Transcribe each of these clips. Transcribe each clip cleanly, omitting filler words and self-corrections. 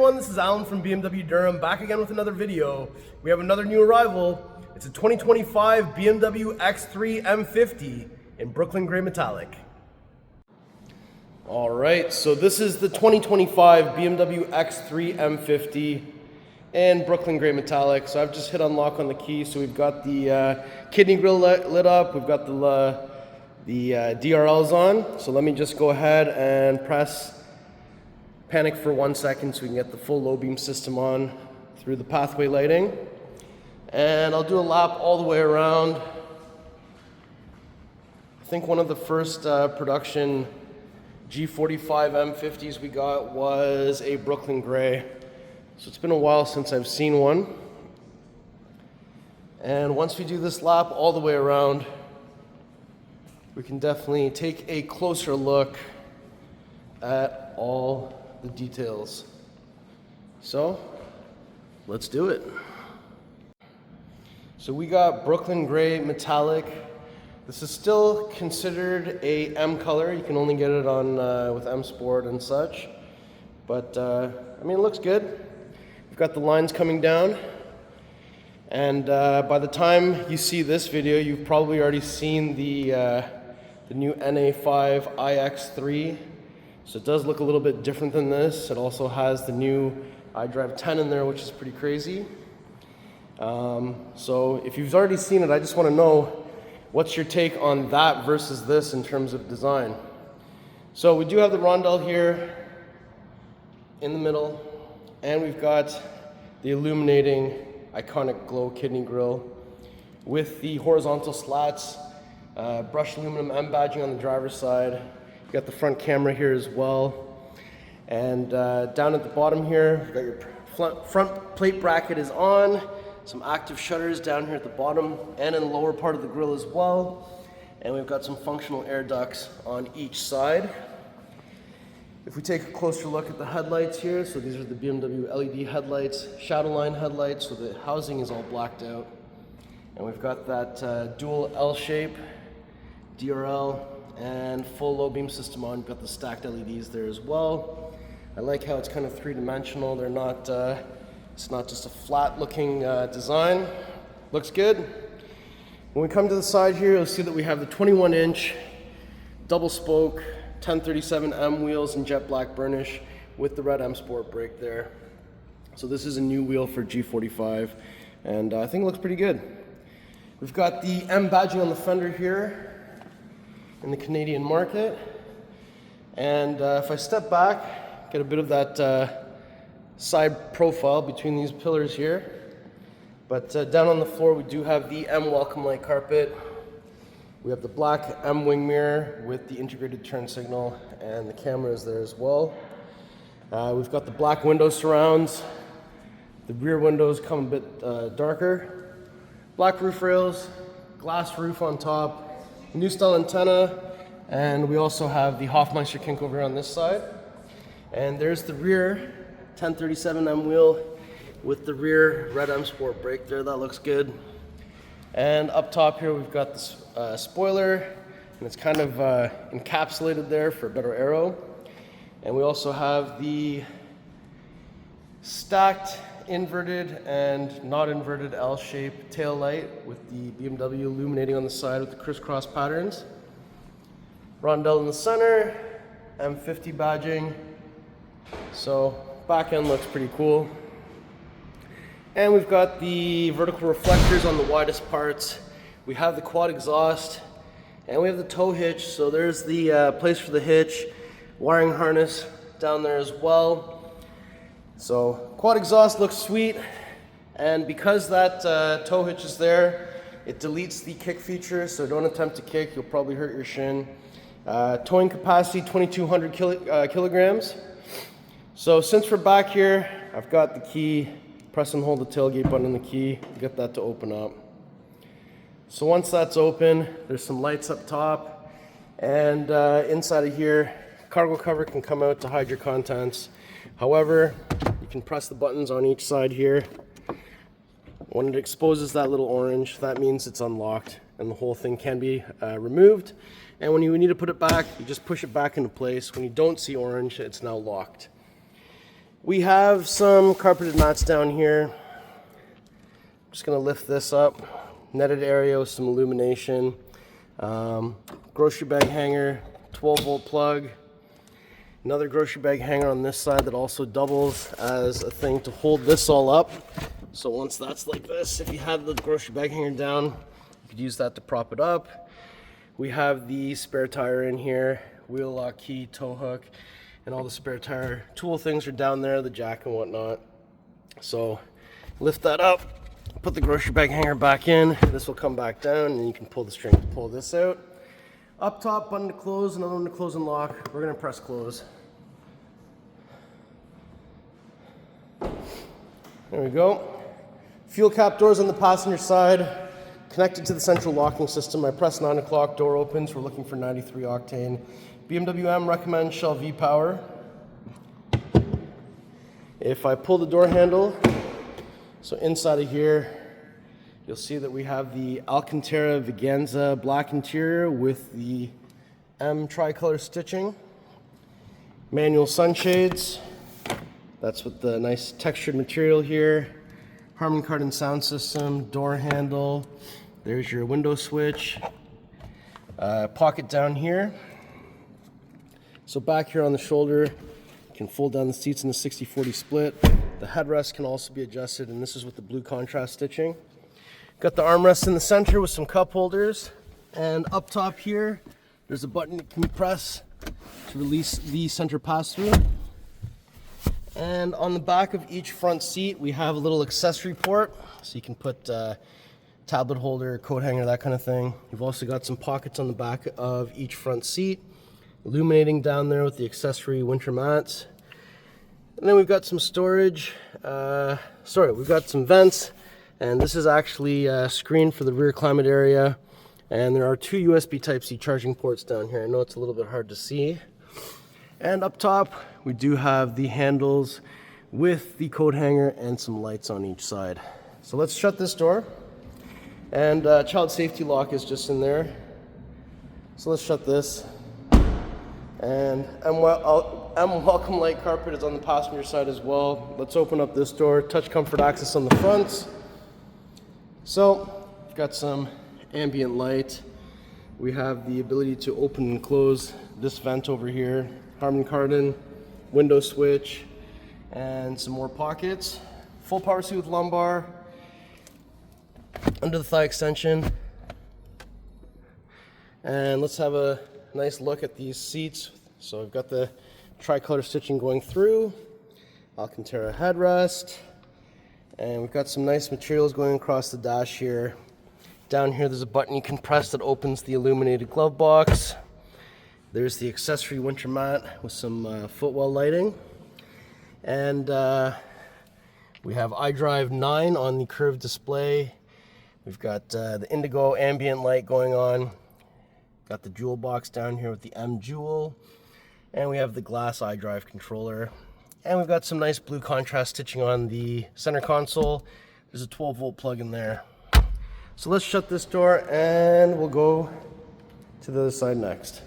everyone, this is Alan from BMW Durham, back again with another video. We have another new arrival. It's a 2025 BMW X3 M50 in Brooklyn Gray Metallic. Alright, so this is the 2025 BMW X3 M50 in Brooklyn Gray Metallic. So I've just hit unlock on the key, so we've got the kidney grille lit up, we've got the DRLs on. So let me just go ahead and panic for 1 second so we can get the full low beam system on through the pathway lighting. And I'll do a lap all the way around. I think one of the first production G45 M50s we got was a Brooklyn Gray. So it's been a while since I've seen one. And once we do this lap all the way around, we can definitely take a closer look at all the details. So let's do it. So we got Brooklyn Gray Metallic. This is still considered a M color. You can only get it on with M Sport and such. But I mean, it looks good. We've got the lines coming down. And by the time you see this video, you've probably already seen the new NA5 iX3. So it does look a little bit different than this. It also has the new iDrive 10 in there, which is pretty crazy. So if you've already seen it, I just want to know what's your take on that versus this in terms of design. So we do have the rondelle here in the middle, and we've got the illuminating iconic glow kidney grille with the horizontal slats, brushed aluminum M badging on the driver's side. You've got the front camera here as well. And down at the bottom here, you've got your front plate bracket is on. Some active shutters down here at the bottom and in the lower part of the grille as well. And we've got some functional air ducts on each side. If we take a closer look at the headlights here, so these are the BMW LED headlights, shadow line headlights, so the housing is all blacked out. And we've got that dual L shape, DRL, and full low beam system on. We've got the stacked LEDs there as well. I like how it's kind of three-dimensional. They're not, it's not just a flat looking design. Looks good. When we come to the side here, you'll see that we have the 21-inch double spoke 1037M wheels in jet black burnish with the red M Sport brake there. So this is a new wheel for G45, and I think it looks pretty good. We've got the M badging on the fender here in the Canadian market. And if I step back, get a bit of that side profile between these pillars here. But down on the floor, we do have the M welcome light carpet. We have the black M wing mirror with the integrated turn signal, and the camera is there as well. We've got the black window surrounds. The rear windows come a bit darker. Black roof rails, glass roof on top, new style antenna, and we also have the Hofmeister kink over here on this side. And there's the rear 1037M wheel with the rear red M Sport brake there. That looks good. And up top here we've got this spoiler, and it's kind of encapsulated there for a better aero. And we also have the stacked inverted and not inverted L-shaped tail light with the BMW illuminating on the side with the crisscross patterns. Rondelle in the center, M50 badging. So back end looks pretty cool. And we've got the vertical reflectors on the widest parts. We have the quad exhaust, and we have the tow hitch. So there's the place for the hitch, wiring harness down there as well. So quad exhaust looks sweet, and because that tow hitch is there, it deletes the kick feature, so don't attempt to kick, you'll probably hurt your shin. Towing capacity 2,200 kilograms. So since we're back here, I've got the key. Press and hold the tailgate button on the key, get that to open up. So once that's open, there's some lights up top, and inside of here, cargo cover can come out to hide your contents. However, you can press the buttons on each side here. When it exposes that little orange, that means it's unlocked and the whole thing can be removed. And when you need to put it back, you just push it back into place. When you don't see orange, it's now locked. We have some carpeted mats down here. I'm just gonna lift this up. Netted area with some illumination. Grocery bag hanger, 12-volt plug. Another grocery bag hanger on this side that also doubles as a thing to hold this all up. So once that's like this, if you had the grocery bag hanger down, you could use that to prop it up. We have the spare tire in here, wheel lock key, tow hook, and all the spare tire tool things are down there, the jack and whatnot. So lift that up, put the grocery bag hanger back in. This will come back down and you can pull the string to pull this out. Up top, button to close, another one to close and lock. We're gonna press close. There we go. Fuel cap doors on the passenger side, connected to the central locking system. I press 9 o'clock, door opens. We're looking for 93 octane. BMW M recommends Shell V-Power. If I pull the door handle, so inside of here, you'll see that we have the Alcantara Veganza Black Interior with the M tricolor stitching. Manual sunshades. That's with the nice textured material here. Harman Kardon sound system, door handle. There's your window switch. Pocket down here. So back here on the shoulder, you can fold down the seats in a 60-40 split. The headrest can also be adjusted, and this is with the blue contrast stitching. Got the armrest in the center with some cup holders. And up top here, there's a button you can press to release the center pass-through. And on the back of each front seat, we have a little accessory port. So you can put tablet holder, coat hanger, that kind of thing. You've also got some pockets on the back of each front seat. Illuminating down there with the accessory winter mats. And then we've got some storage. We've got some vents. And this is actually a screen for the rear climate area. And there are 2 USB Type-C charging ports down here. I know it's a little bit hard to see. And up top, we do have the handles with the coat hanger and some lights on each side. So let's shut this door. And child safety lock is just in there. So let's shut this. And M Welcome Light carpet is on the passenger side as well. Let's open up this door. Touch comfort access on the front. So we've got some ambient light. We have the ability to open and close this vent over here. Harman Kardon, window switch, and some more pockets. Full power seat with lumbar. Under the thigh extension. And let's have a nice look at these seats. So we've got the tricolor stitching going through. Alcantara headrest. And we've got some nice materials going across the dash here. Down here there's a button you can press that opens the illuminated glove box. There's the accessory winter mat with some footwell lighting. And we have iDrive 9 on the curved display. We've got the indigo ambient light going on. Got the jewel box down here with the M jewel. And we have the glass iDrive controller. And we've got some nice blue contrast stitching on the center console. There's a 12-volt plug in there. So let's shut this door and we'll go to the other side next.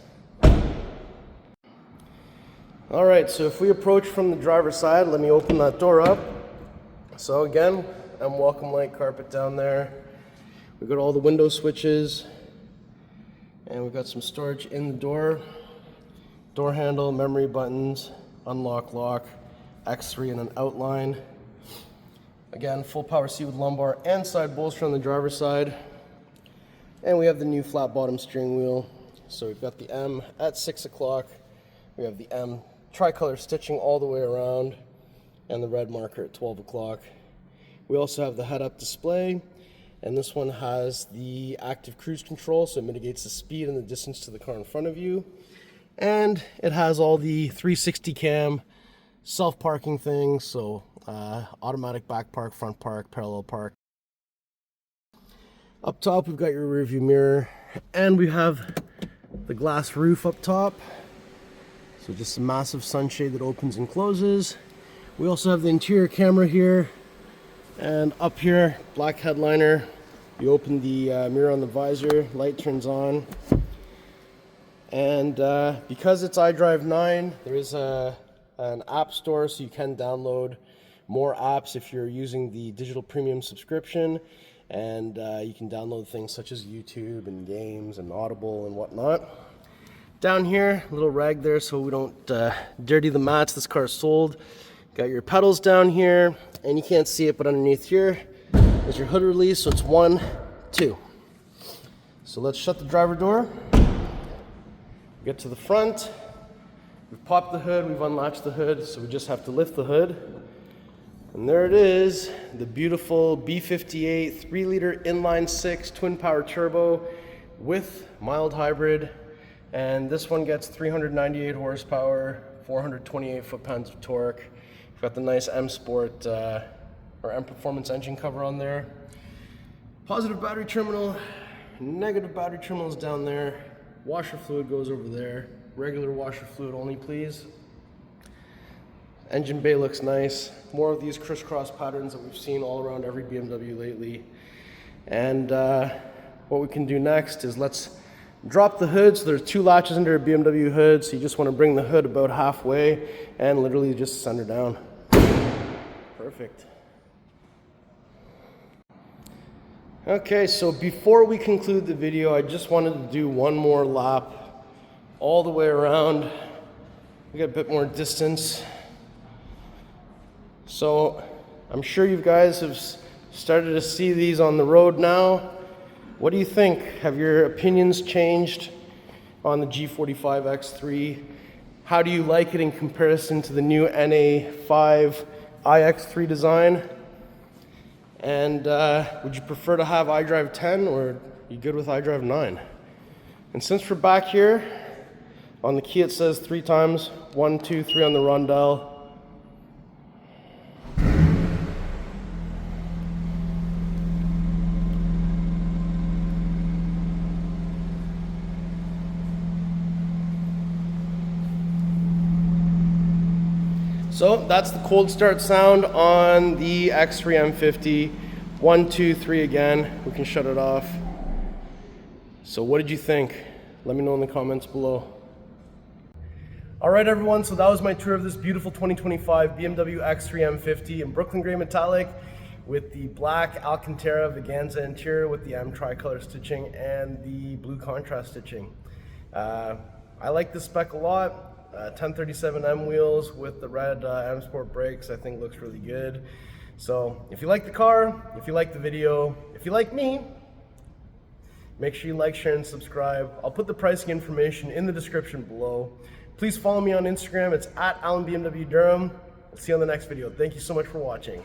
All right, so if we approach from the driver's side, let me open that door up. So again, M Welcome Light carpet down there. We've got all the window switches, and we've got some storage in the door. Door handle, memory buttons, unlock, lock, X3 and an outline. Again, full power seat with lumbar and side bolster on the driver's side. And we have the new flat bottom steering wheel. So we've got the M at 6 o'clock. We have the M tricolor stitching all the way around and the red marker at 12 o'clock. We also have the head-up display, and this one has the active cruise control, so it mitigates the speed and the distance to the car in front of you. And it has all the 360 cam self-parking things, so automatic back park, front park, parallel park. Up top we've got your rear view mirror, and we have the glass roof up top. So just a massive sunshade that opens and closes. We also have the interior camera here, and up here, black headliner. You open the mirror on the visor, light turns on. And because it's iDrive 9, there is a an app store, so you can download more apps if you're using the digital premium subscription, and you can download things such as YouTube and games and Audible and whatnot. Down here, a little rag there so we don't dirty the mats. This car is sold. Got your pedals down here, and you can't see it, but underneath here is your hood release, so it's 1, 2. So let's shut the driver door. Get to the front. We've popped the hood, we've unlatched the hood, so we just have to lift the hood. And there it is, the beautiful B58 3-liter inline-6 twin-power turbo with mild hybrid. And this one gets 398 horsepower, 428 foot-pounds of torque. We've got the nice M Sport or M Performance engine cover on there. Positive battery terminal, negative battery terminal is down there. Washer fluid goes over there. Regular washer fluid only, please. Engine bay looks nice. More of these crisscross patterns that we've seen all around every BMW lately. And what we can do next is let's drop the hood. So there's 2 latches under a BMW hood, so you just want to bring the hood about halfway and literally just send her down. Perfect. Okay, so before we conclude the video, I just wanted to do one more lap all the way around. We got a bit more distance. So I'm sure you guys have started to see these on the road now. What do you think? Have your opinions changed on the G45 X3? How do you like it in comparison to the new NA5 iX3 design? And would you prefer to have iDrive 10 or are you good with iDrive 9? And since we're back here, on the key it says 3 times, 1, 2, 3 on the rondelle. So that's the cold start sound on the X3 M50. 1, 2, 3 again. We can shut it off. So what did you think? Let me know in the comments below. All right, everyone. So that was my tour of this beautiful 2025 BMW X3 M50 in Brooklyn Gray Metallic with the black Alcantara Veganza interior with the M tricolor stitching and the blue contrast stitching. I like this spec a lot. 1037M wheels with the red M Sport brakes, I think looks really good. So if you like the car, if you like the video, if you like me, make sure you like, share, and subscribe. I'll put the pricing information in the description below. Please follow me on Instagram. It's @AlanBMW Durham. We'll see you on the next video. Thank you so much for watching.